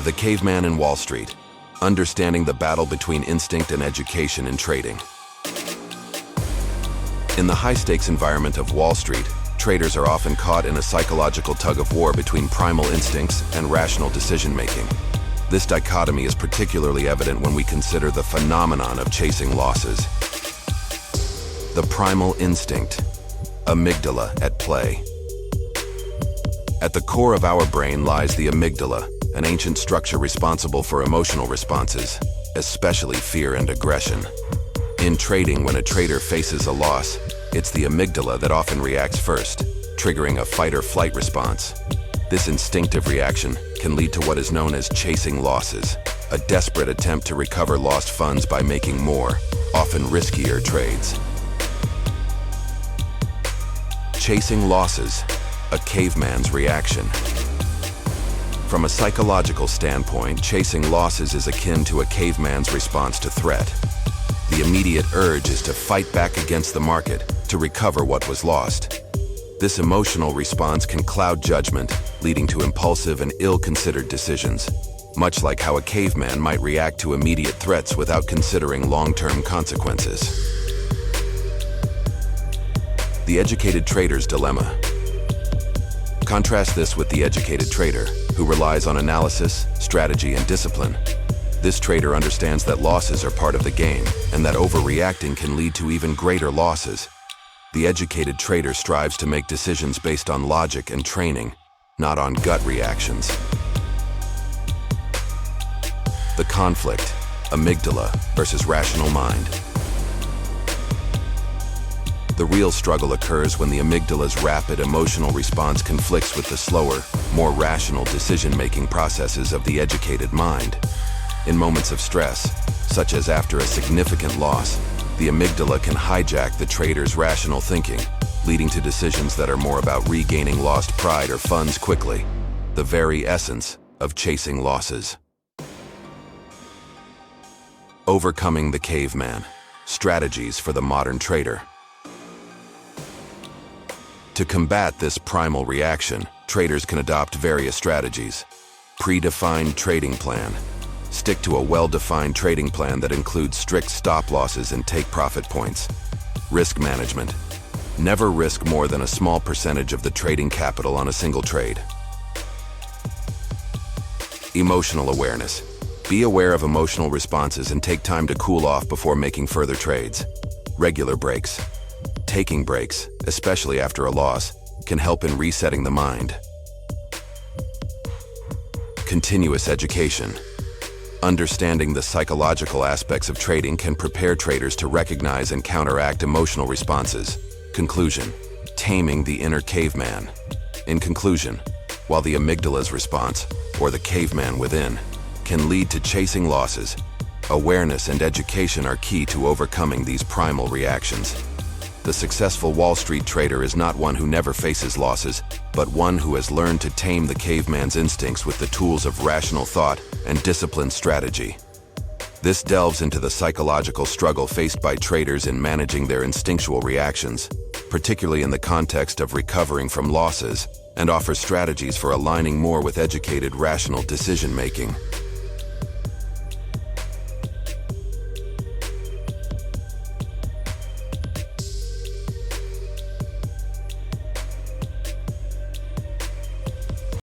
The Caveman in Wall Street. Understanding the battle between instinct and education in trading. In the high-stakes environment of Wall Street, traders are often caught in a psychological tug-of-war between primal instincts and rational decision-making. This dichotomy is particularly evident when we consider the phenomenon of chasing losses. The primal instinct, amygdala at play. At the core of our brain lies the amygdala, an ancient structure responsible for emotional responses, especially fear and aggression. In trading, when a trader faces a loss, it's the amygdala that often reacts first, triggering a fight-or-flight response. This instinctive reaction can lead to what is known as chasing losses, a desperate attempt to recover lost funds by making more, often riskier trades. Chasing losses, a caveman's reaction. From a psychological standpoint, chasing losses is akin to a caveman's response to threat. The immediate urge is to fight back against the market to recover what was lost. This emotional response can cloud judgment, leading to impulsive and ill-considered decisions, much like how a caveman might react to immediate threats without considering long-term consequences. The educated trader's dilemma. Contrast this with the educated trader, who relies on analysis, strategy, and discipline. This trader understands that losses are part of the game, and that overreacting can lead to even greater losses. The educated trader strives to make decisions based on logic and training, not on gut reactions. The conflict, amygdala versus rational mind. The real struggle occurs when the amygdala's rapid emotional response conflicts with the slower, more rational decision-making processes of the educated mind. In moments of stress, such as after a significant loss, the amygdala can hijack the trader's rational thinking, leading to decisions that are more about regaining lost pride or funds quickly, the very essence of chasing losses. Overcoming the caveman. Strategies for the modern trader. To combat this primal reaction, traders can adopt various strategies. Predefined trading plan. Stick to a well-defined trading plan that includes strict stop losses and take-profit points. Risk management. Never risk more than a small percentage of the trading capital on a single trade. Emotional awareness. Be aware of emotional responses and take time to cool off before making further trades. Regular breaks. Taking breaks, especially after a loss, can help in resetting the mind. Continuous education. Understanding the psychological aspects of trading can prepare traders to recognize and counteract emotional responses. Conclusion: taming the inner caveman. In conclusion, while the amygdala's response, or the caveman within, can lead to chasing losses, awareness and education are key to overcoming these primal reactions. The successful Wall Street trader is not one who never faces losses, but one who has learned to tame the caveman's instincts with the tools of rational thought and disciplined strategy. This delves into the psychological struggle faced by traders in managing their instinctual reactions, particularly in the context of recovering from losses, and offers strategies for aligning more with educated, rational decision-making.